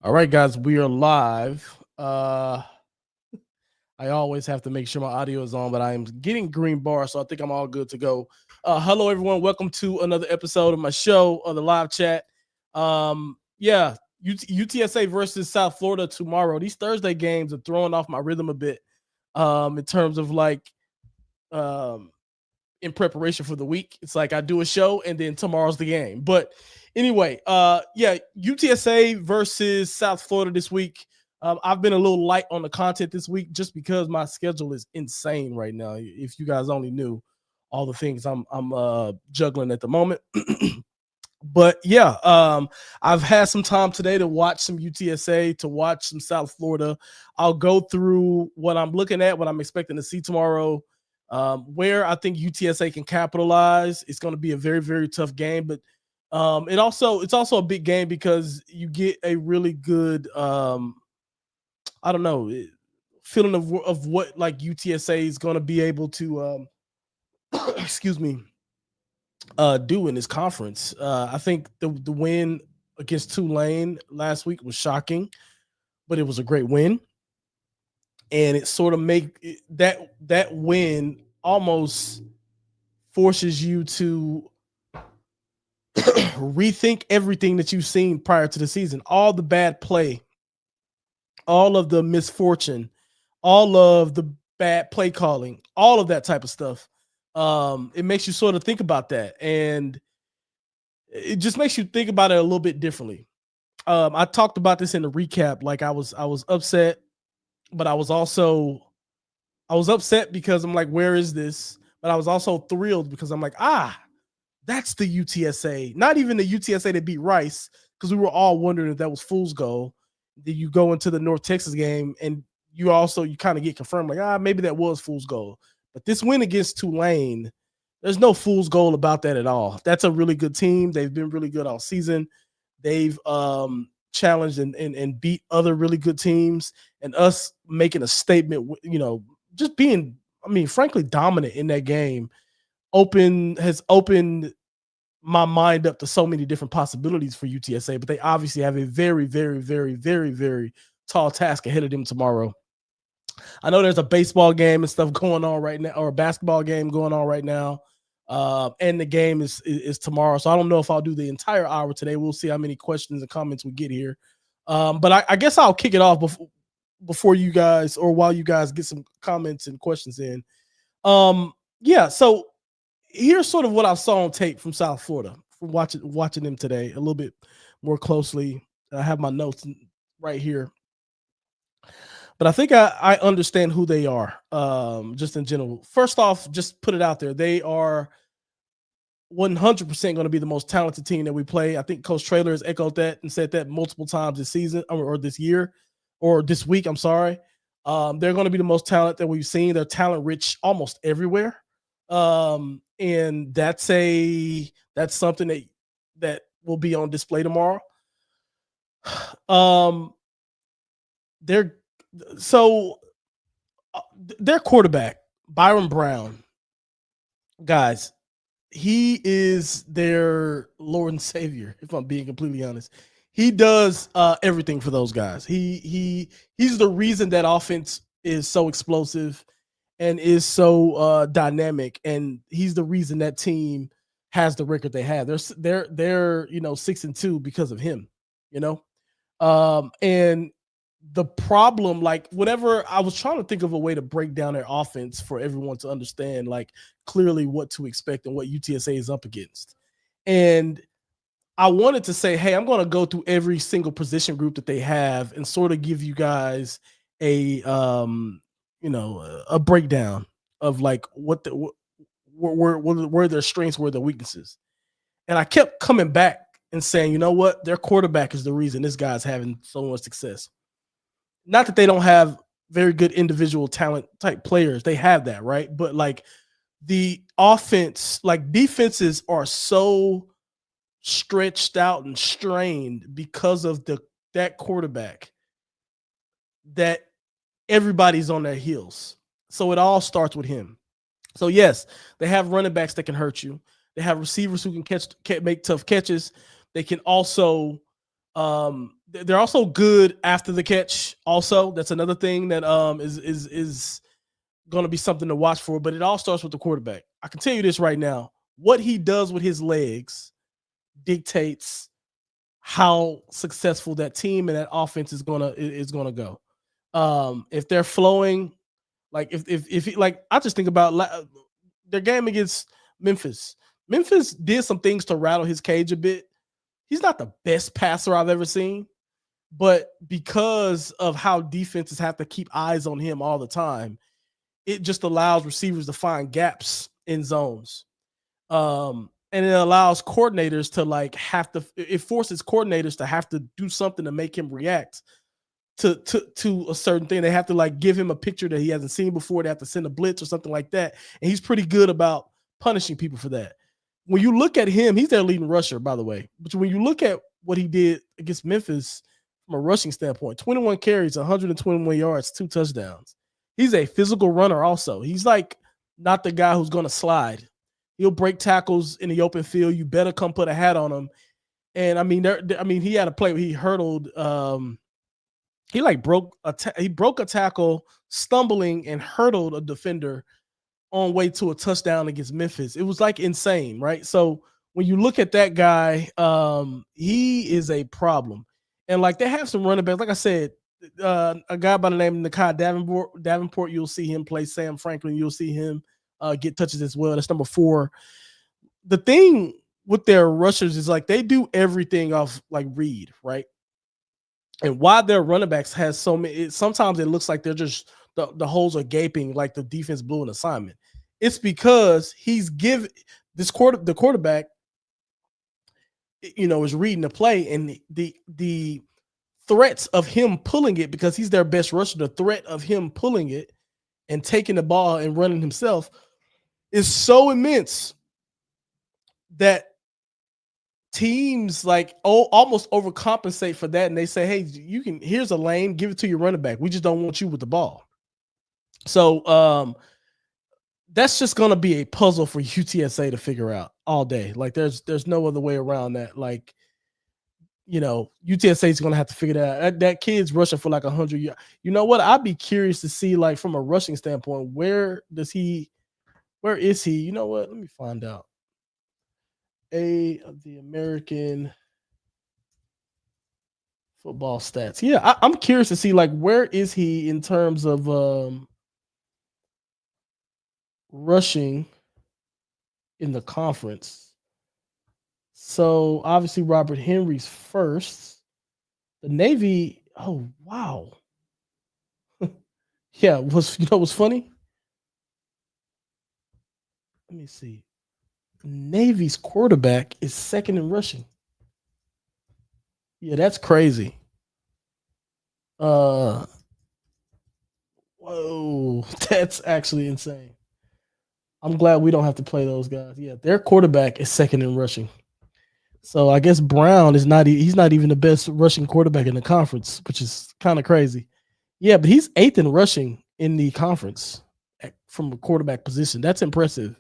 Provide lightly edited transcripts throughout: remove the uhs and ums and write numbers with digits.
All right, guys, we are live. I always have to make sure my audio is on, but I am getting green bar, so I think I'm all good to go. Hello, everyone. Welcome to another episode of my show, the live chat. UTSA versus South Florida tomorrow. These Thursday games are throwing off my rhythm a bit in terms of um, in preparation for the week. It's like I do a show and then tomorrow's the game. But anyway, UTSA versus South Florida this week. I've been a little light on the content this week just because my schedule is insane right now. If you guys only knew all the things I'm juggling at the moment. But yeah, I've had some time today to watch some UTSA, to watch some South Florida. I'll go through what I'm looking at, what I'm expecting to see tomorrow, where I think UTSA can capitalize. It's going to be a very, very tough game, but it's also a big game because you get a really good I don't know feeling of what like UTSA is going to be able to excuse me do in this conference. I think the win against Tulane last week was shocking, but it was a great win, and it sort of that win almost forces you to rethink everything that you've seen prior to the season. All the bad play, all of the misfortune, all of the bad play calling, all of that type of stuff. It makes you sort of think about that, and it just makes you think about it a little bit differently. I talked about this in the recap. Like I was upset, but I was upset because I'm like, where is this? But I was also thrilled because I'm like, that's the UTSA. Not even the UTSA that beat Rice, because we were all wondering if that was fool's goal. Then you go into the North Texas game and you kind of get confirmed like, maybe that was fool's goal. But this win against Tulane, there's no fool's goal about that at all. That's a really good team. They've been really good all season. They've challenged and beat other really good teams, and us making a statement, just being, frankly, dominant in that game has opened my mind up to so many different possibilities for UTSA, but they obviously have a very, very, very, very, very tall task ahead of them tomorrow. I know there's a baseball game and stuff going on right now, or a basketball game going on right now. And the game is tomorrow. So I don't know if I'll do the entire hour today. We'll see how many questions and comments we get here. But I guess I'll kick it off before you guys, or while you guys get some comments and questions in. So here's sort of what I saw on tape from South Florida, from watching them today a little bit more closely. I have my notes right here, but I think I understand who they are, just in general. First off, just put it out there. They are 100% going to be the most talented team that we play. I think Coach Traylor has echoed that and said that multiple times this season, or this year, or this week. I'm sorry. They're going to be the most talent that we've seen. They're talent rich almost everywhere. And that's something that will be on display tomorrow. Their quarterback, Byron Brown, guys, he is their Lord and Savior, if I'm being completely honest. He does everything for those guys. He's the reason that offense is so explosive and is so dynamic, and he's the reason that team has the record they have. They're 6-2 because of him, and the problem, like, whenever I was trying to think of a way to break down their offense for everyone to understand, like, clearly what to expect and what UTSA is up against. And I wanted to say, hey, I'm going to go through every single position group that they have and sort of give you guys a breakdown of like where their strengths, where their weaknesses. And I kept coming back and saying, you know what, their quarterback is the reason this guy's having so much success. Not that they don't have very good individual talent type players. They have that, right? But like the offense, like defenses are so stretched out and strained because of that quarterback that everybody's on their heels. So it all starts with him. So yes, they have running backs that can hurt you. They have receivers who can make tough catches. They can also They're also good after the catch. Also, that's another thing that is going to be something to watch for. But it all starts with the quarterback. I can tell you this right now: what he does with his legs dictates how successful that team and that offense is gonna go. If they're flowing, like if like I just think about their game against Memphis. Memphis did some things to rattle his cage a bit. He's not the best passer I've ever seen, but because of how defenses have to keep eyes on him all the time, it just allows receivers to find gaps in zones. And it allows coordinators to it forces coordinators to have to do something to make him react to a certain thing. They have to give him a picture that he hasn't seen before. They have to send a blitz or something like that. And he's pretty good about punishing people for that. When you look at him, he's their leading rusher, by the way. But when you look at what he did against Memphis from a rushing standpoint, 21 carries, 121 yards, 2 touchdowns. He's a physical runner also. He's not the guy who's going to slide. He'll break tackles in the open field. You better come put a hat on him. And I mean, he had a play where he hurdled. He broke a tackle, stumbling and hurdled a defender on way to a touchdown against Memphis. It was insane, right? So when you look at that guy, he is a problem. And they have some running backs. Like I said, a guy by the name of Nakai Davenport, you'll see him play. Sam Franklin, you'll see him get touches as well. That's number 4. The thing with their rushers is they do everything off read, right? And why their running backs has so many, sometimes it looks like they're just the holes are gaping like the defense blew an assignment. It's because he's given the quarterback, is reading the play, and the threats of him pulling it, because he's their best rusher, the threat of him pulling it and taking the ball and running himself is so immense that teams almost overcompensate for that, and they say, hey, here's a lane, give it to your running back. We just don't want you with the ball. So that's just going to be a puzzle for UTSA to figure out all day. There's no other way around that. UTSA is going to have to figure that out. That kid's rushing for 100 yards. You know what? I'd be curious to see, from a rushing standpoint, where is he? You know what? Let me find out. Of the American football stats. Yeah, I'm curious to see where is he in terms of rushing in the conference. So obviously Robert Henry's first. The Navy, oh wow. Yeah, what's funny? Let me see. Navy's quarterback is second in rushing. Yeah, that's crazy. Whoa, that's actually insane. I'm glad we don't have to play those guys. Yeah, their quarterback is second in rushing. So I guess Brown he's not even the best rushing quarterback in the conference, which is kind of crazy. Yeah, but he's 8th in rushing in the conference from a quarterback position. That's impressive.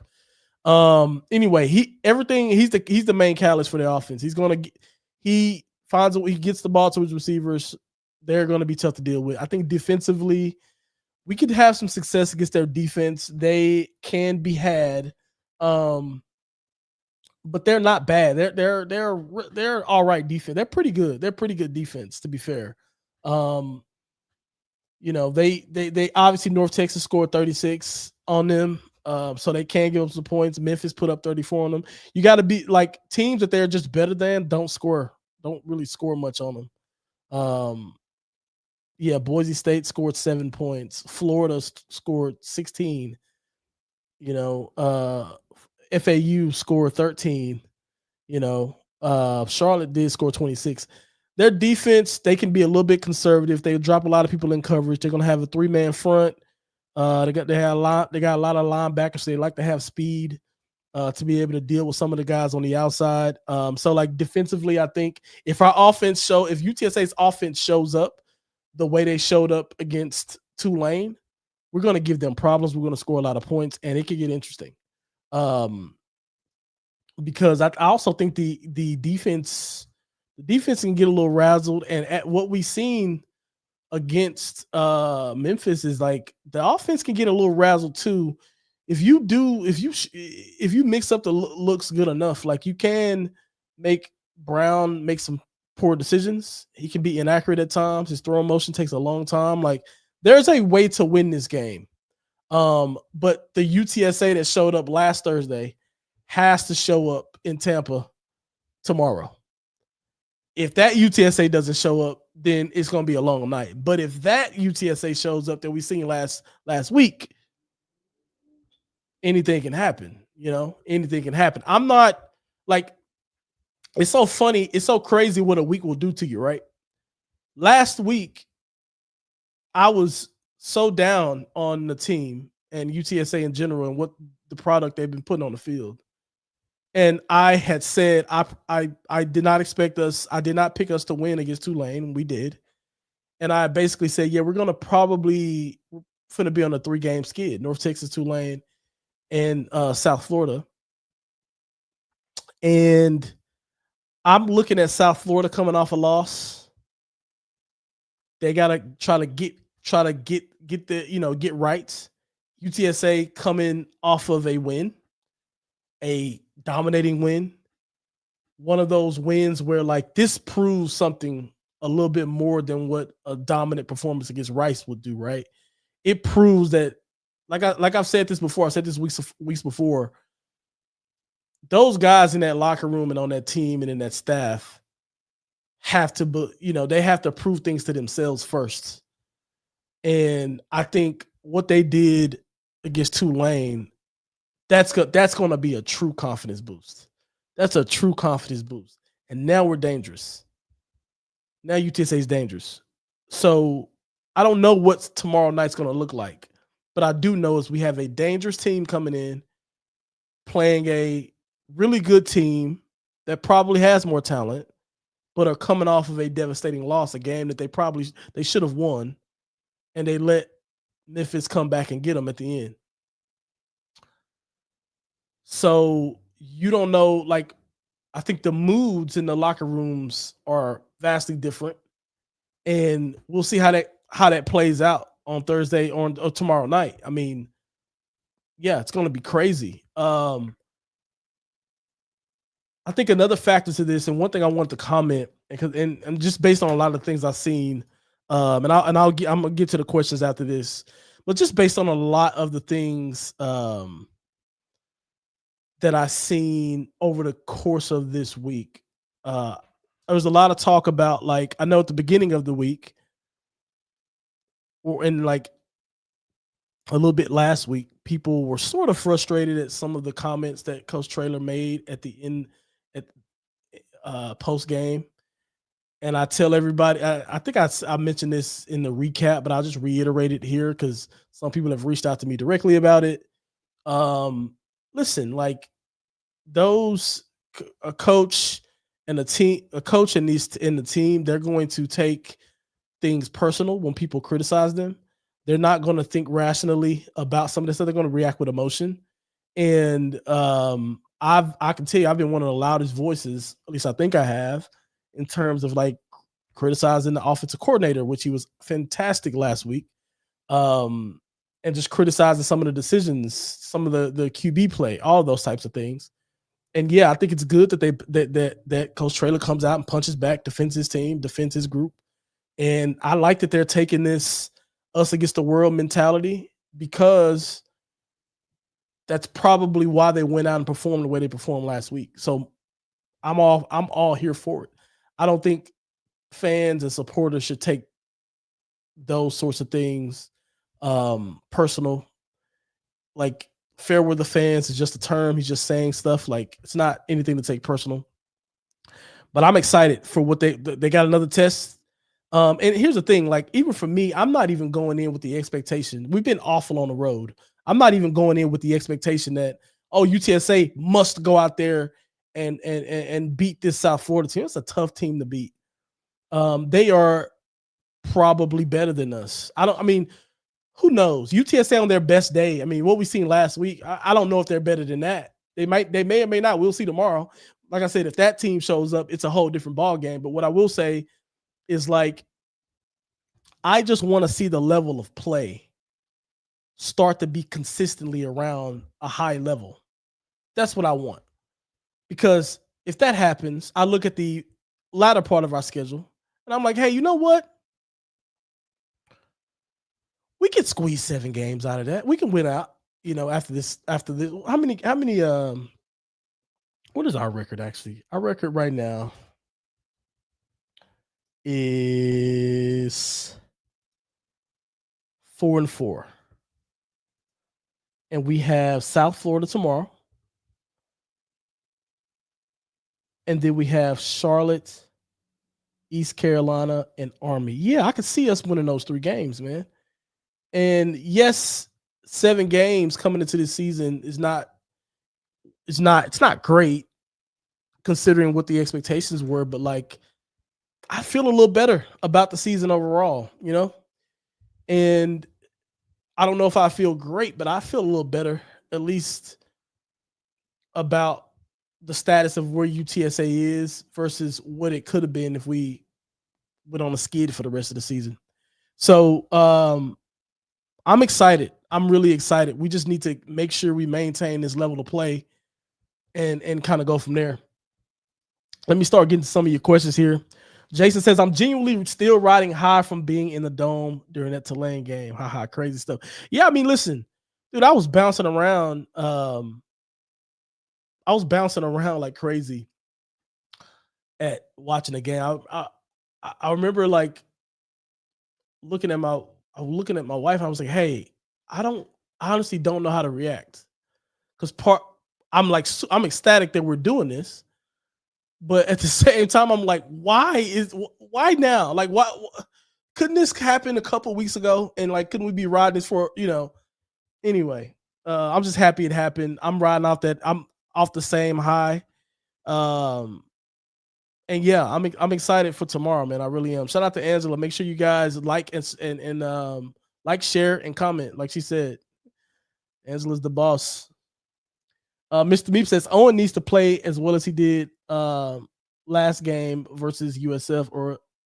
Anyway, he's the main catalyst for the offense. He gets the ball to his receivers. They're going to be tough to deal with. I think defensively, we could have some success against their defense. They can be had, but they're not bad. They're all right defense. They're pretty good. They're pretty good defense, to be fair. They obviously North Texas scored 36 on them. So they can give them some points. Memphis put up 34 on them. You got to be teams that they're just better than don't really score much on them. Yeah, Boise State scored 7 points. Florida scored 16. FAU scored 13. Charlotte did score 26. Their defense, they can be a little bit conservative. They drop a lot of people in coverage. They're going to have a 3-man front. They got a lot of linebackers. So they like to have speed to be able to deal with some of the guys on the outside. So defensively, I think if UTSA's offense shows up the way they showed up against Tulane, we're going to give them problems. We're going to score a lot of points, and it could get interesting. Because I also think the defense The defense can get a little razzled, and at what we've seen against Memphis is like the offense can get a little razzled too. If you mix up the looks good enough, like you can make Brown make some poor decisions. He can be inaccurate at times. His throwing motion takes a long time. Like there's a way to win this game. But the UTSA that showed up last Thursday has to show up in Tampa tomorrow. If that UTSA doesn't show up, then it's going to be a long night. But if that UTSA shows up that we seen last week, anything can happen. Anything can happen. I'm not like, it's so funny. It's so crazy what a week will do to you, right? Last week, I was so down on the team and UTSA in general and what the product they've been putting on the field. And I had said I did not expect us. I did not pick us to win against Tulane. We did. And I basically said, yeah, we're going to probably be on a 3-game skid. North Texas, Tulane, and South Florida. And I'm looking at South Florida coming off a loss. They got to try to get get right. UTSA coming off of a win, a dominating win. One of those wins where like this proves something a little bit more than what a dominant performance against Rice would do, right? It proves that, like I've said this before, I said this weeks before, those guys in that locker room and on that team and in that staff have to, they have to prove things to themselves first. And I think what they did against Tulane, that's going to be a true confidence boost. That's a true confidence boost. And now we're dangerous. Now UTSA is dangerous. So I don't know what tomorrow night's going to look like, but I do know is we have a dangerous team coming in, playing a really good team that probably has more talent, but are coming off of a devastating loss, a game that they should have won, and they let Memphis come back and get them at the end. So you don't know, like, I think the moods in the locker rooms are vastly different, and we'll see how that plays out on Thursday or tomorrow night. I mean, yeah, it's going to be crazy. I think another factor to this, and one thing I want to comment, and just based on a lot of things I've seen, I'm gonna get to the questions after this, but just based on a lot of the things that I've seen over the course of this week, there was a lot of talk about, like, I know at the beginning of the week, or in like a little bit last week, people were sort of frustrated at some of the comments that Coach Traylor made at the end at post game. And I tell everybody, I think I mentioned this in the recap, but I'll just reiterate it here because some people have reached out to me directly about it. Listen, like, a coach and the team, they're going to take things personal when people criticize them. They're not going to think rationally about some of this stuff. They're going to react with emotion. And I can tell you, I've been one of the loudest voices, at least I think I have, in terms of like criticizing the offensive coordinator, which he was fantastic last week, and just criticizing some of the decisions, some of the QB play, all those types of things. And yeah, I think it's good that that Coach Traylor comes out and punches back, defends his team, defends his group. And I like that they're taking this us against the world mentality, because that's probably why they went out and performed the way they performed last week. So I'm all here for it. I don't think fans and supporters should take those sorts of things personal. Like, fair with the fans is just a term. He's just saying stuff. Like, it's not anything to take personal. But I'm excited for what they got another test. And here's the thing, like, even for me, I'm not even going in with the expectation. We've been awful on the road. I'm not even going in with the expectation that, UTSA must go out there and beat this South Florida team. It's a tough team to beat. They are probably better than us. Who knows? UTSA on their best day. I mean, what we seen last week, I don't know if they're better than that. They may or may not. We'll see tomorrow. like I said, if that team shows up, it's a whole different ball game. But what I will say is like, I just want to see the level of play start to be consistently around a high level. That's what I want. Because if that happens, I look at the latter part of our schedule and I'm like, hey, you know what? We could squeeze 7 games out of that. We can win out, after this, how many what is our record actually? Our record right now is 4-4. And we have South Florida tomorrow. And then we have Charlotte, East Carolina, and Army. Yeah, I could see us winning those 3 games, man. And yes, 7 games coming into this season is not great considering what the expectations were, but like I feel a little better about the season overall, And I don't know if I feel great, but I feel a little better, at least about the status of where UTSA is versus what it could have been if we went on a skid for the rest of the season. So I'm excited. I'm really excited. We just need to make sure we maintain this level of play and kind of go from there. Let me start getting to some of your questions here. Jason says, I'm genuinely still riding high from being in the dome during that Tulane game. Haha, crazy stuff. Yeah, I mean, listen, dude, I was bouncing around. Like crazy at watching the game. I remember like looking at my wife. I was like, hey, I honestly don't know how to react. Because I'm ecstatic that we're doing this. But at the same time, I'm like, why now? Like, why couldn't this happen a couple weeks ago? And like, couldn't we be riding this for, anyway, I'm just happy it happened. I'm riding I'm off the same high. And yeah, I'm excited for tomorrow, man. I really am. Shout out to Angela. Make sure you guys like and like, share, and comment. Like she said, Angela's the boss. Mr. Meep says Owen needs to play as well as he did last game versus USF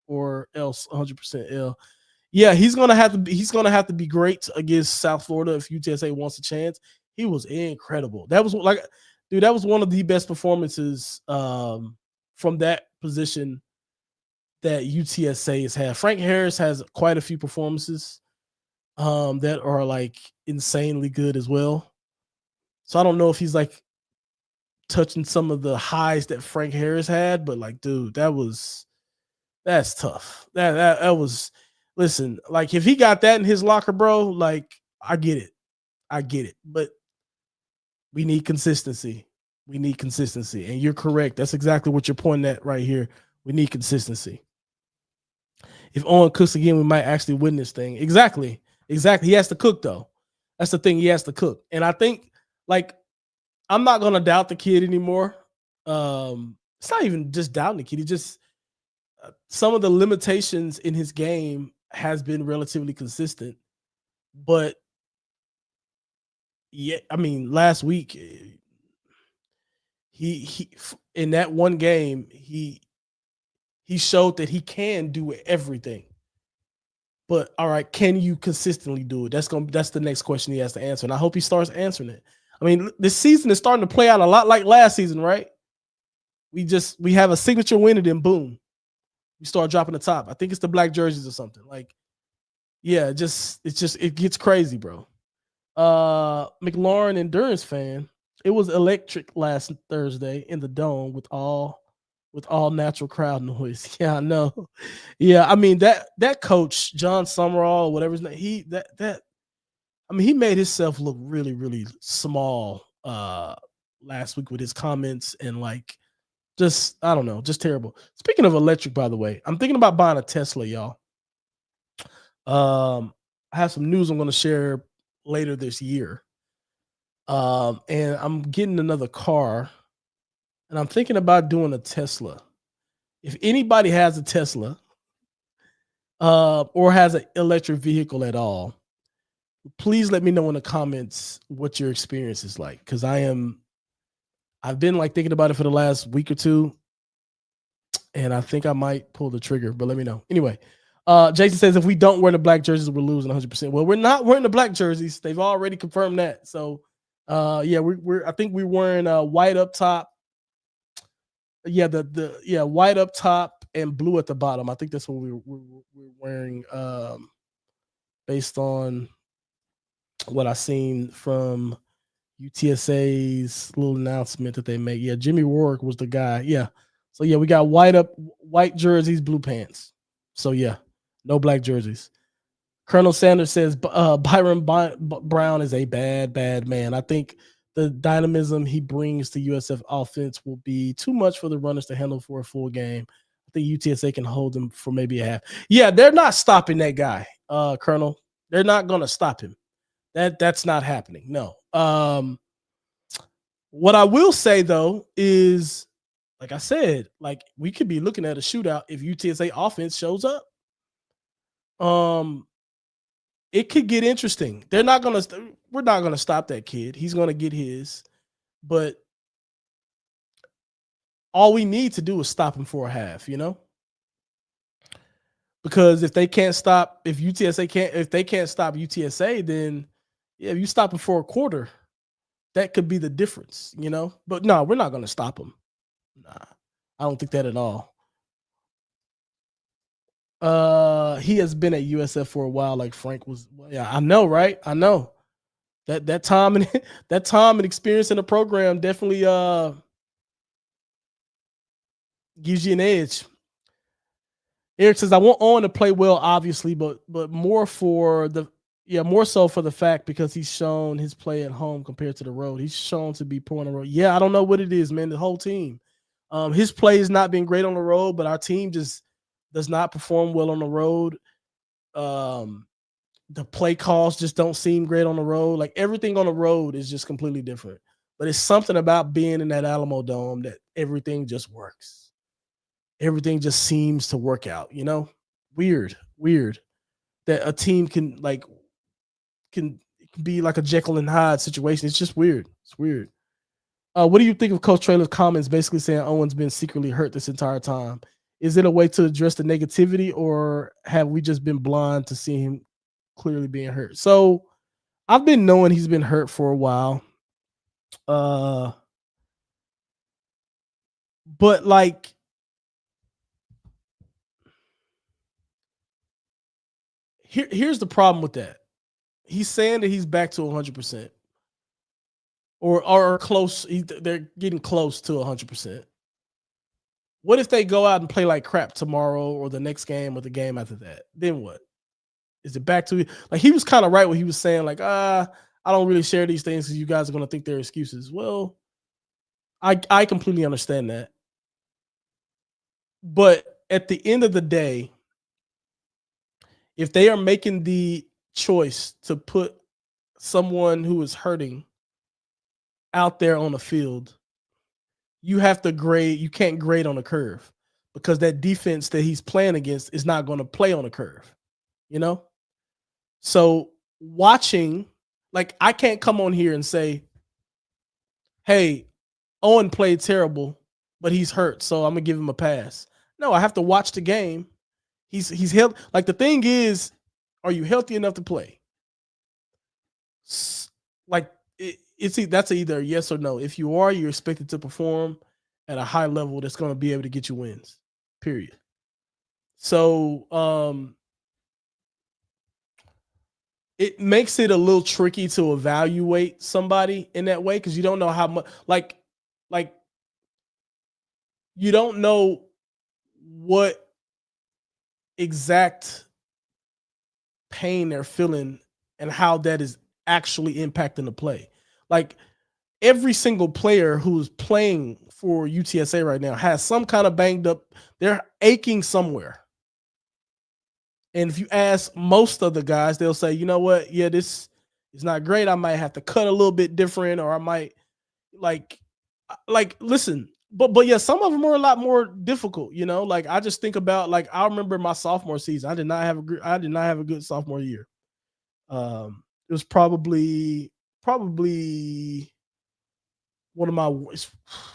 or else 100% L. Yeah, he's gonna have to be great against South Florida if UTSA wants a chance. He was incredible. That was that was one of the best performances from that position that UTSA has had. Frank Harris has quite a few performances that are like insanely good as well. So I don't know if he's like touching some of the highs that Frank Harris had, but like, dude, that's tough. That was, listen, like if he got that in his locker, bro, like I get it, but we need consistency. And you're correct. That's exactly what you're pointing at right here. We need consistency. If Owen cooks again, we might actually win this thing. Exactly. He has to cook though. That's the thing. He has to cook. And I think like I'm not going to doubt the kid anymore. It's not even just doubting the kid. He just some of the limitations in his game has been relatively consistent. But yeah, I mean, last week he in that one game he showed that he can do everything. But all right, can you consistently do it? That's the next question he has to answer, and I hope he starts answering it. I mean, this season is starting to play out a lot like last season, right? We have a signature win and then boom, we start dropping the top. I think it's the black jerseys or something. Like, yeah, it gets crazy, bro. McLaurin Endurance fan. It was electric last Thursday in the dome with all natural crowd noise. Yeah, I know. Yeah, I mean that coach John Summerall, whatever his name, he made himself look really, really small last week with his comments and like just I don't know, just terrible. Speaking of electric, by the way, I'm thinking about buying a Tesla, y'all. I have some news I'm going to share later this year. And I'm getting another car, and I'm thinking about doing a Tesla. If anybody has a Tesla, or has an electric vehicle at all, please let me know in the comments what your experience is like. Because I am I've been like thinking about it for the last week or two, and I think I might pull the trigger, but let me know. Anyway, Jason says if we don't wear the black jerseys, we're losing 100%. Well, we're not wearing the black jerseys. They've already confirmed that. So, yeah, we're I think we're wearing white up top. Yeah, the white up top and blue at the bottom. I think that's what we're wearing based on what I seen from UTSA's little announcement that they made. Yeah, Jimmy Rourke was the guy. Yeah. So yeah, we got white jerseys, blue pants. So yeah, no black jerseys. Colonel Sanders says Byron Brown is a bad man. I think the dynamism he brings to USF offense will be too much for the runners to handle for a full game. I think UTSA can hold him for maybe a half. Yeah, they're not stopping that guy, Colonel. They're not going to stop him. That's not happening. No. What I will say though is, like I said, like we could be looking at a shootout if UTSA offense shows up. It could get interesting. We're not gonna stop that kid. He's gonna get his, but all we need to do is stop him for a half, because if they can't stop, if they can't stop UTSA, then yeah, if you stop him for a quarter, that could be the difference, But no, we're not gonna stop him. Nah, I don't think that at all. He has been at USF for a while, like Frank was. Yeah, I know, right? I know that time and experience in the program definitely gives you an edge. Eric says, I want Owen to play well, obviously, but more more so for the fact because he's shown his play at home compared to the road. He's shown to be poor on the road. Yeah, I don't know what it is, man. The whole team. His play has not been great on the road, but our team just does not perform well on the road. The play calls just don't seem great on the road. Like everything on the road is just completely different. But it's something about being in that Alamo Dome that everything just works. Everything just seems to work out, Weird that a team can be like a Jekyll and Hyde situation. It's just weird. It's weird. What do you think of Coach Traylor's comments basically saying Owen's been secretly hurt this entire time? Is it a way to address the negativity, or have we just been blind to seeing him clearly being hurt? So I've been knowing he's been hurt for a while. But like, here's the problem with that. He's saying that he's back to 100%. Or close. They're getting close to 100%. What if they go out and play like crap tomorrow or the next game or the game after that? Then what? Is it back to like he was kind of right when he was saying like, I don't really share these things because you guys are going to think they're excuses. Well, I completely understand that. But at the end of the day, if they are making the choice to put someone who is hurting out there on the field, you have to grade. You can't grade on a curve because that defense that he's playing against is not going to play on a curve, So watching, like I can't come on here and say, hey, Owen played terrible, but he's hurt, so I'm gonna give him a pass. No, I have to watch the game. He's healthy. Like the thing is, are you healthy enough to play? Like that's either a yes or no. If you are, you're expected to perform at a high level that's going to be able to get you wins. Period. So it makes it a little tricky to evaluate somebody in that way because you don't know how much like you don't know what exact pain they're feeling and how that is actually impacting the play. Like every single player who's playing for UTSA right now has some kind of banged up, they're aching somewhere. And if you ask most of the guys, they'll say, you know what? Yeah, this is not great. I might have to cut a little bit different, or I might like listen, but yeah, some of them are a lot more difficult, Like I just think about like I remember my sophomore season. I did not have a good sophomore year. It was probably one of my worst.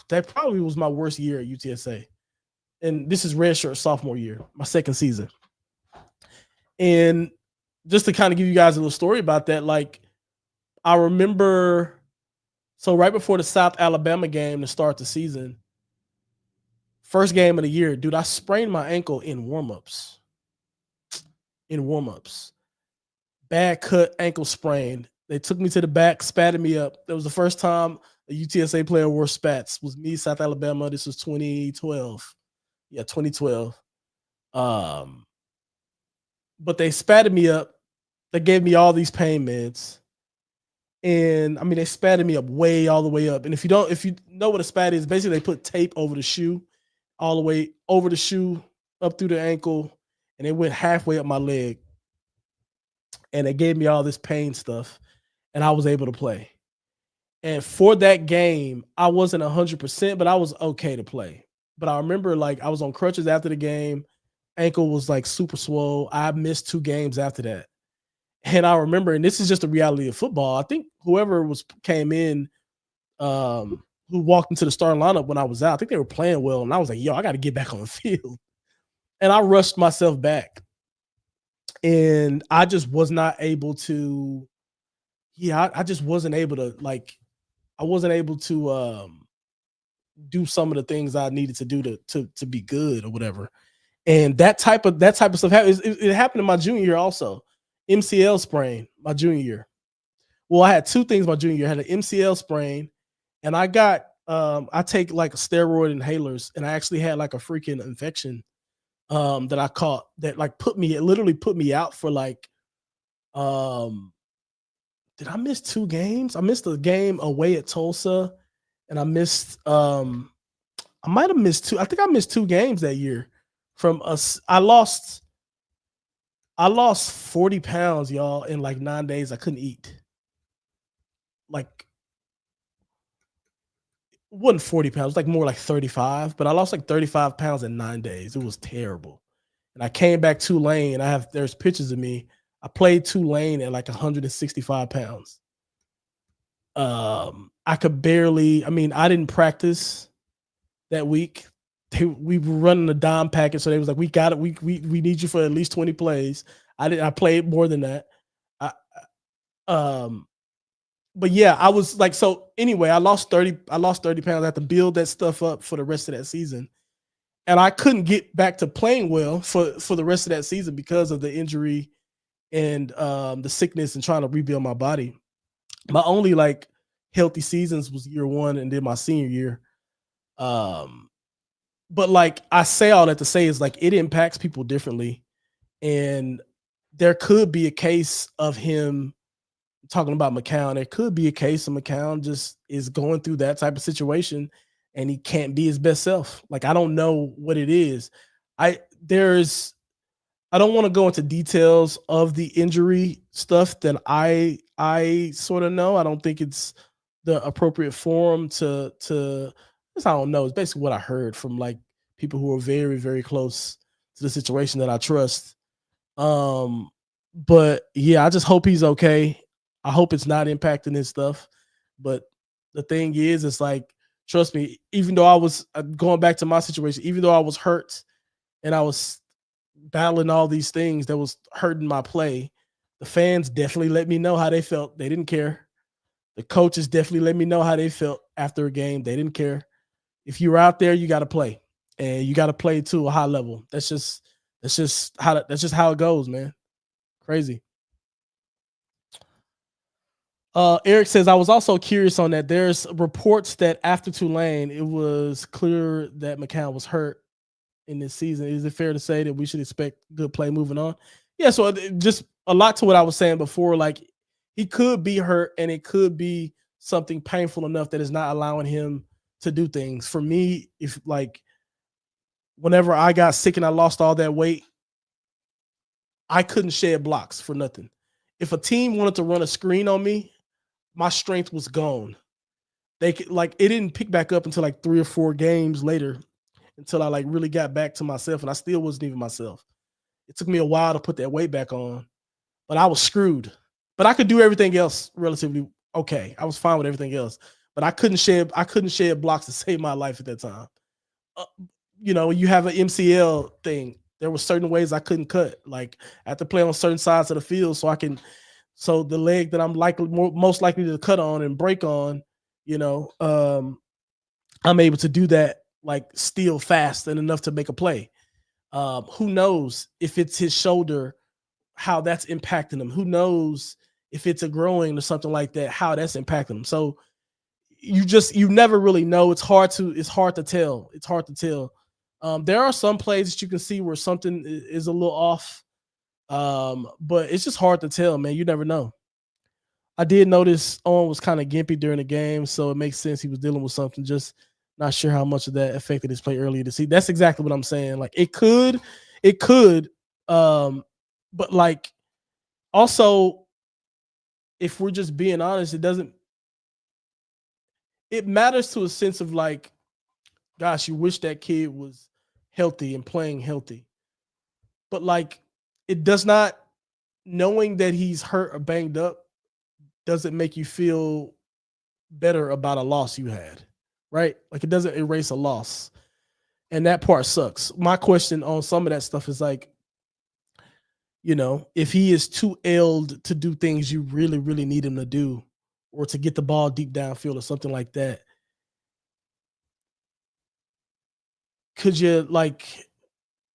That probably was my worst year at UTSA. And this is redshirt sophomore year, my second season. And just to kind of give you guys a little story about that, like I remember, so right before the South Alabama game to start the season, first game of the year, dude, I sprained my ankle in warmups. Bad cut, ankle sprain. They took me to the back, spatted me up. That was the first time a UTSA player wore spats. Was me, South Alabama. This was 2012. Yeah, 2012. But they spatted me up. They gave me all these pain meds. And I mean, they spatted me up all the way up. And if you know what a spat is, basically they put tape over the shoe, all the way over the shoe, up through the ankle, and they went halfway up my leg. And they gave me all this pain stuff, and I was able to play. And for that game, I wasn't 100%, but I was okay to play. But I remember, like, I was on crutches after the game. Ankle was, like, super swole. I missed 2 games after that. And I remember, and this is just the reality of football, I think whoever came in, who walked into the starting lineup when I was out, I think they were playing well, and I was like, yo, I got to get back on the field. And I rushed myself back. And I just was not able to, I just wasn't able to, like, I wasn't able to do some of the things I needed to do to be good or whatever. And that type of stuff happened. It happened in my junior year also. MCL sprain my junior year. Well, I had 2 things my junior year. I had an MCL sprain, and I got I take like steroid inhalers, and I actually had like a freaking infection that I caught that like literally put me out for like did I miss 2 games? I missed a game away at Tulsa, and I missed I might have missed 2. I think I missed 2 games that year from us. I lost 40 pounds, y'all, in like 9 days. I couldn't eat. Like, it wasn't 40 pounds, it was like more like 35, but I lost like 35 pounds in 9 days. It was terrible. And I came back Tulane. There's pictures of me. I played Tulane at like 165 pounds. I could barely, I mean, I didn't practice that week. We were running a dime package, so they was like, we got it. We need you for at least 20 plays. I played more than that. But yeah, I was like, so anyway, I lost 30 pounds. I had to build that stuff up for the rest of that season. And I couldn't get back to playing well for the rest of that season because of the injury and the sickness and trying to rebuild my body. My only like healthy seasons was year 1 and then my senior year. But like I say all that to say is like it impacts people differently. And there could be a case of him talking about McCown. There could be a case of McCown just is going through that type of situation and he can't be his best self. Like, I don't know what it is. I don't want to go into details of the injury stuff that I sort of know. I don't think it's the appropriate forum to I don't know. It's basically what I heard from like people who are very, very close to the situation that I trust. But yeah, I just hope he's okay. I hope it's not impacting his stuff. But the thing is, it's like, trust me, even though I was going back to my situation, even though I was hurt and I was battling all these things that was hurting my play, the fans definitely let me know how they felt. They didn't care. The coaches definitely let me know how they felt after a game. They didn't care. If you're out there, you got to play, and you got to play to a high level. That's just how it goes, man. Crazy. Eric says, I was also curious on that. There's reports that after Tulane, it was clear that McCown was hurt in this season. Is it fair to say that we should expect good play moving on? Yeah, so just a lot to what I was saying before. Like, he could be hurt, and it could be something painful enough that is not allowing him to do things. For me, if like whenever I got sick and I lost all that weight, I couldn't shed blocks for nothing. If a team wanted to run a screen on me, my strength was gone. They could, like, it didn't pick back up until like 3 or 4 games later until I like really got back to myself, and I still wasn't even myself. It took me a while to put that weight back on, but I was screwed. But I could do everything else relatively okay. I was fine with everything else. but I couldn't shed blocks to save my life at that time. You have an MCL thing. There were certain ways I couldn't cut. Like I had to play on certain sides of the field so the leg that I'm most likely to cut on and break on, I'm able to do that like still fast and enough to make a play. Who knows if it's his shoulder, how that's impacting him? Who knows if it's a groin or something like that, how that's impacting him? So you never really know. It's hard to tell. It's hard to tell. There are some plays that you can see where something is a little off, but it's just hard to tell, man. You never know. I did notice Owen was kind of gimpy during the game, so it makes sense he was dealing with something. Just not sure how much of that affected his play earlier this season. That's exactly what I'm saying. Like it could, but like also, if we're just being honest, it matters to a sense of like, gosh, you wish that kid was healthy and playing healthy. But like, it does not, knowing that he's hurt or banged up doesn't make you feel better about a loss you had, right? Like it doesn't erase a loss. And that part sucks. My question on some of that stuff is like, if he is too ailed to do things you really, really need him to do, or to get the ball deep downfield or something like that, could you like,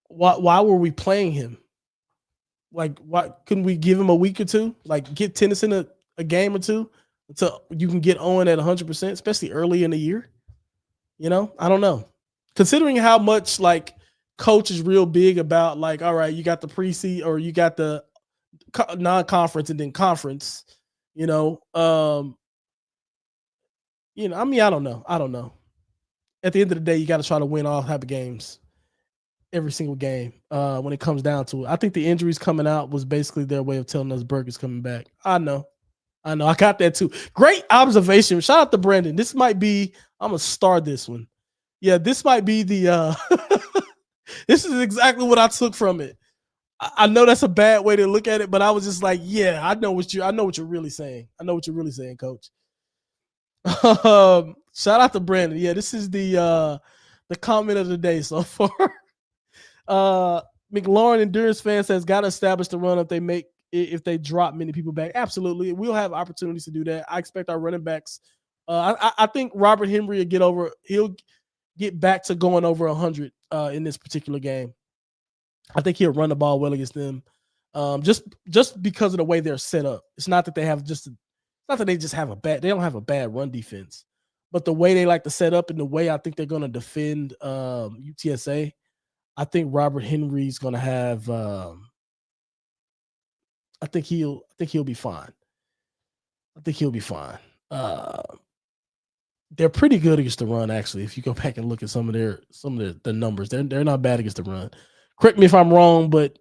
why were we playing him? Like, why couldn't we give him a week or two? Like, get Tennyson a game or two until you can get Owen at 100%, especially early in the year. I don't know. Considering how much like coach is real big about like, all right, you got the pre-season or you got the non-conference and then conference. I don't know. At the end of the day, you got to try to win all type of games, every single game. When it comes down to it, I think the injuries coming out was basically their way of telling us Burke is coming back. I know. I got that too. Great observation. Shout out to Brandon. This might be. I'm gonna start this one. Yeah, this might be the. This is exactly what I took from it. I know that's a bad way to look at it, but I was just like, yeah, I know what you're really saying. I know what you're really saying, Coach. Shout out to Brandon. Yeah, this is the comment of the day so far. McLaurin Endurance fan says, got to establish the run if they drop many people back. Absolutely, we'll have opportunities to do that. I expect our running backs. I think Robert Henry he'll get back to going over 100 in this particular game. I think he'll run the ball well against them, just because of the way they're set up. It's not that they have they don't have a bad run defense, but the way they like to set up and the way I think they're going to defend UTSA, I think Robert Henry's going to have. I think he'll be fine. They're pretty good against the run, actually. If you go back and look at some of the numbers, they're not bad against the run. Correct me if I'm wrong, but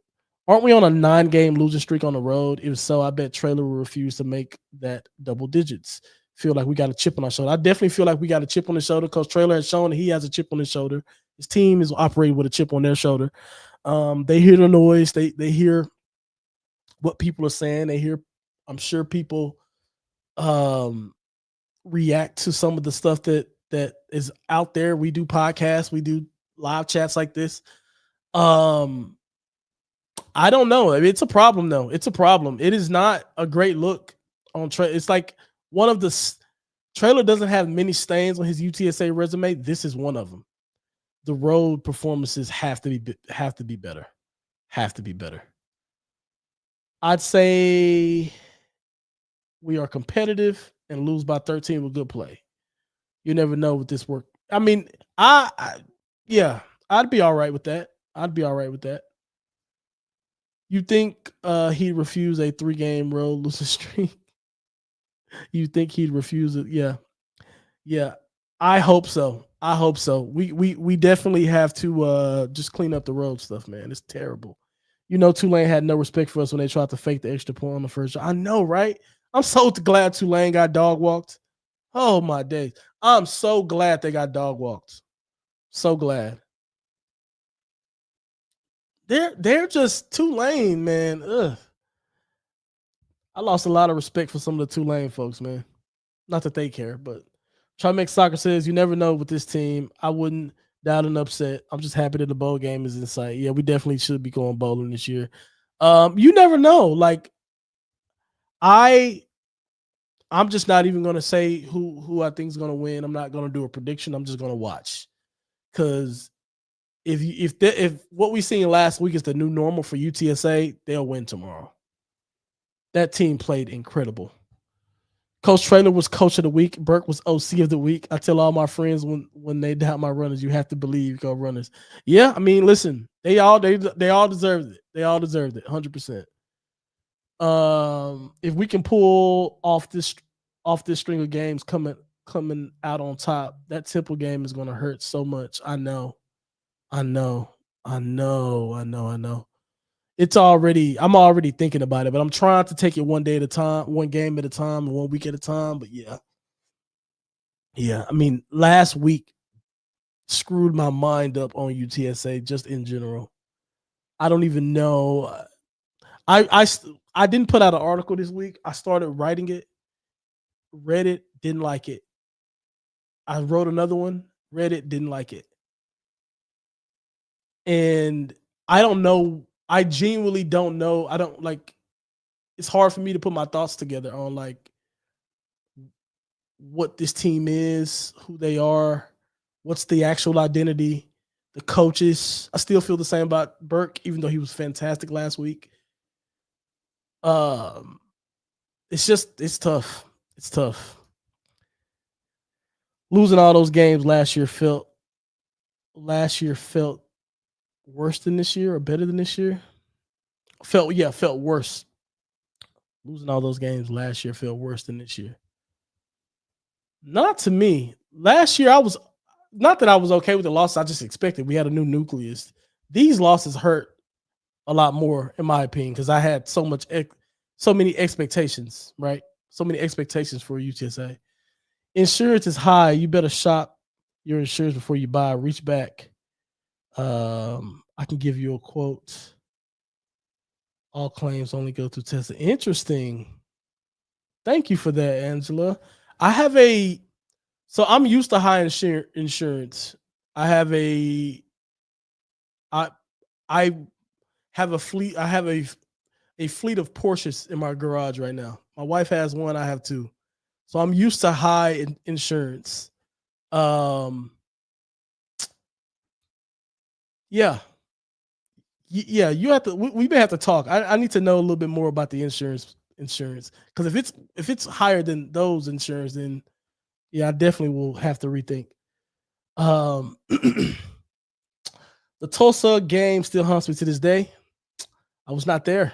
aren't we on a 9-game losing streak on the road? If so, I bet Traylor will refuse to make that double digits. Feel like we got a chip on our shoulder. I definitely feel like we got a chip on his shoulder because Traylor has shown that he has a chip on his shoulder. His team is operating with a chip on their shoulder. They hear the noise. They hear what people are saying. They hear, I'm sure people react to some of the stuff that is out there. We do podcasts. We do live chats like this. I don't know. I mean, it's a problem, though. It's a problem. It is not a great look on Traylor. It's like one of the Traylor doesn't have many stains on his UTSA resume. This is one of them. The road performances have to be better. Have to be better. I'd say we are competitive and lose by 13 with good play. You never know with this work. I mean, I'd be all right with that. You think he'd refuse a 3-game road losing streak? You think he'd refuse it? Yeah. I hope so. We definitely have to just clean up the road stuff, man. It's terrible. Tulane had no respect for us when they tried to fake the extra point on the first shot. I know, right? I'm so glad Tulane got dog walked. Oh my days. I'm so glad they got dog walked. So glad. They're just Tulane, man. Ugh. I lost a lot of respect for some of the Tulane folks, man. Not that they care, but Trimex Soccer says, you never know with this team. I wouldn't doubt an upset. I'm just happy that the bowl game is in sight. Yeah, we definitely should be going bowling this year. You never know. Like I'm just not even gonna say who I think is gonna win. I'm not gonna do a prediction. I'm just gonna watch. Cause if what we seen last week is the new normal for UTSA, they'll win tomorrow. That team played incredible. Coach Traylor was coach of the week. Burke was OC of the week. I tell all my friends when they doubt my runners, you have to believe go runners. Yeah, I mean, listen, they all deserved it. They all deserved it, 100%. If we can pull off this string of games coming out on top, that Temple game is going to hurt so much. I know. I'm already thinking about it, but I'm trying to take it one day at a time, one game at a time, and 1 week at a time. But yeah. I mean, last week screwed my mind up on UTSA just in general. I don't even know. I didn't put out an article this week. I started writing it, read it, didn't like it. I wrote another one, read it, didn't like it. And I don't know. I genuinely don't know. I don't like. It's hard for me to put my thoughts together on like what this team is, who they are, what's the actual identity, the coaches. I still feel the same about Burke, even though he was fantastic last week. It's tough. It's tough. Losing all those games last year felt worse than this year or better than this year. Felt worse. Losing all those games last year felt worse than this year. Not to me. Last year I was not that I was okay with the loss. I just expected we had a new nucleus. These losses hurt a lot more, in my opinion, because I had so many expectations, right? So many expectations for UTSA. Insurance is high. You better shop your insurance before you buy. Reach back. I can give you a quote. All claims only go through Tesla. Interesting. Thank you for that, Angela. So I'm used to high insurance. I have a fleet. I have a fleet of Porsches in my garage right now. My wife has one. I have two. So I'm used to high insurance. Yeah. You have to. We may have to talk. I need to know a little bit more about the insurance because if it's higher than those insurance, then yeah, I definitely will have to rethink. The Tulsa game still haunts me to this day. I was not there.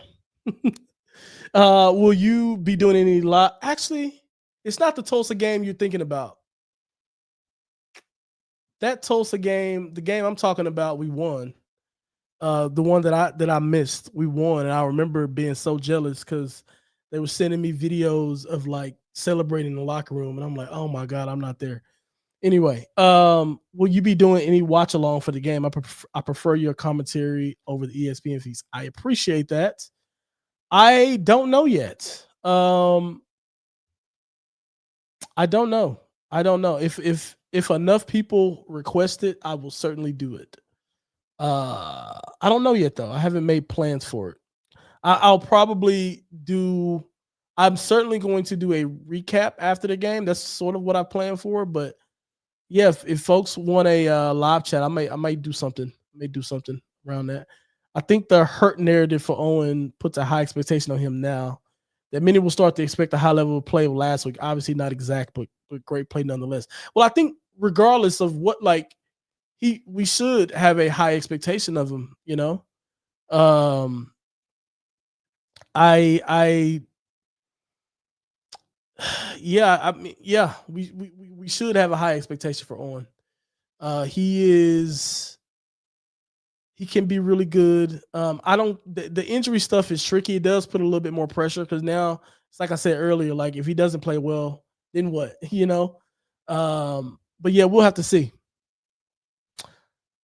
Will you be doing any live? Actually, it's not the Tulsa game you're thinking about. That Tulsa game, the game I'm talking about, we won. The one that I missed, we won, and I remember being so jealous because they were sending me videos of like celebrating in the locker room, and I'm like, oh my god, I'm not there. Anyway, will you be doing any watch along for the game? I prefer your commentary over the ESPN feeds. I appreciate that. I don't know yet. I don't know. If enough people request it, I will certainly do it. I don't know yet though. I haven't made plans for it. I'll probably do. I'm certainly going to do a recap after the game. That's sort of what I plan for. But yeah, if folks want a live chat, I might do something. Around that. I think the hurt narrative for Owen puts a high expectation on him now. That many will start to expect a high level of play of last week. Obviously not exact, but great play nonetheless. Well, I think regardless of what we should have a high expectation of him, you know. We should have a high expectation for Owen. He can be really good. The injury stuff is tricky. It does put a little bit more pressure because now it's like I said earlier, like if he doesn't play well, then what? You know? But yeah, we'll have to see.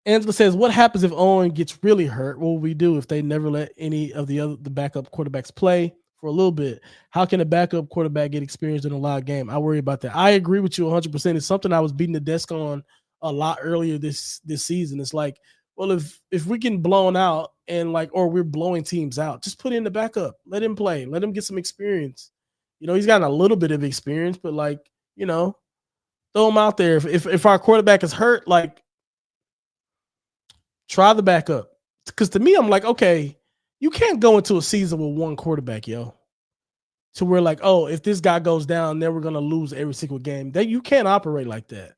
Angela says, what happens if Owen gets really hurt? What will we do if they never let any of the backup quarterbacks play? for a little bit. How can a backup quarterback get experience in a live game? I worry about that. I agree with you 100%. It's something I was beating the desk on a lot earlier this season. It's like, well, if we get blown out and like, or we're blowing teams out, just put in the backup. Let him play. Let him get some experience. You know, he's gotten a little bit of experience, but like, you know, throw him out there. If our quarterback is hurt, like, try the backup. Because to me, I'm like, okay, you can't go into a season with one quarterback, yo. So we're like, oh, if this guy goes down, then we're gonna lose every single game. That you can't operate like that.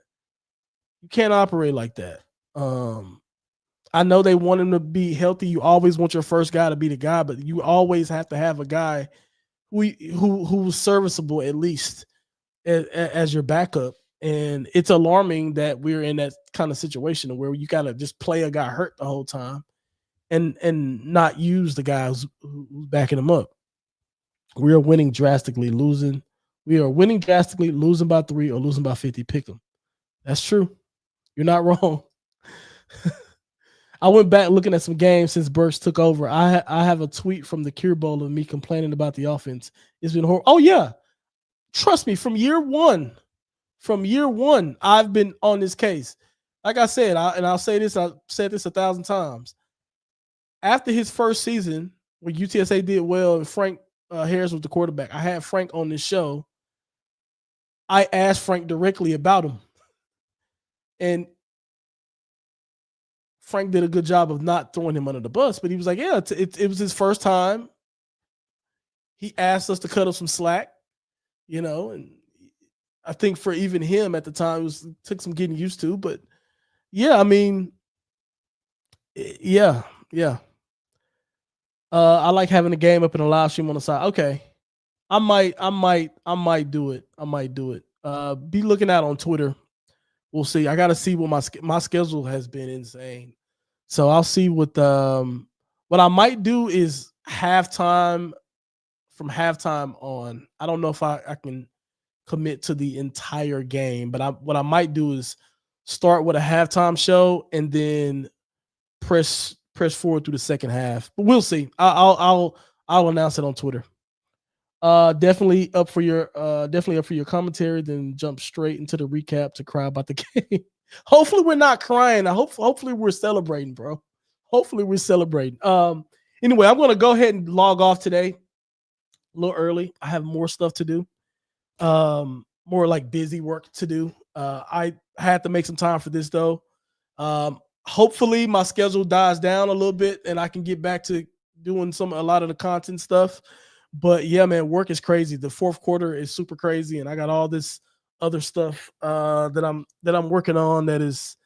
You can't operate like that. I know they want him to be healthy. You always want your first guy to be the guy, but you always have to have a guy who's serviceable at least as your backup. And it's alarming that we're in that kind of situation where you gotta just play a guy hurt the whole time and not use the guys who's backing him up. We are winning drastically, losing. We are winning drastically, losing by 3 or losing by 50. Pick them. That's true. You're not wrong. I went back looking at some games since Burks took over. I have a tweet from the Cure Bowl of me complaining about the offense. It's been horrible. Oh, yeah. Trust me, from year one, I've been on this case. Like I said, I'll say this, I've said this 1,000 times. After his first season, when UTSA did well and Frank Harris was the quarterback, I had Frank on this show. I asked Frank directly about him. And Frank did a good job of not throwing him under the bus, but he was like, yeah, it was his first time. He asked us to cut him some slack, you know, and I think for even him at the time, it took some getting used to. But yeah, I mean, yeah. I like having the game up in a live stream on the side. Okay. I might do it. Be looking out on Twitter. We'll see. I got to see what my schedule has been insane. So I'll see what I might do is halftime from halftime on. I don't know if I can commit to the entire game, but what I might do is start with a halftime show and then press forward through the second half. But we'll see. I'll announce it on Twitter. Definitely up for your commentary, then jump straight into the recap to cry about the game. Hopefully we're not crying. Hopefully we're celebrating, bro. Hopefully we're celebrating. Anyway, I'm gonna go ahead and log off today a little early. I have more stuff to do. More like busy work to do. I had to make some time for this though. Hopefully my schedule dies down a little bit and I can get back to doing a lot of the content stuff. But yeah, man, work is crazy. The fourth quarter is super crazy, and I got all this other stuff that I'm working on that is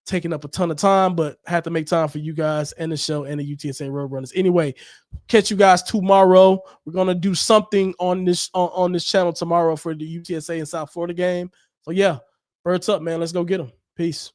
taking up a ton of time, but had to make time for you guys and the show and the UTSA Roadrunners. Anyway, catch you guys tomorrow. We're gonna do something on this channel tomorrow for the UTSA and South Florida game. So yeah, birds up, man. Let's go get them. Peace.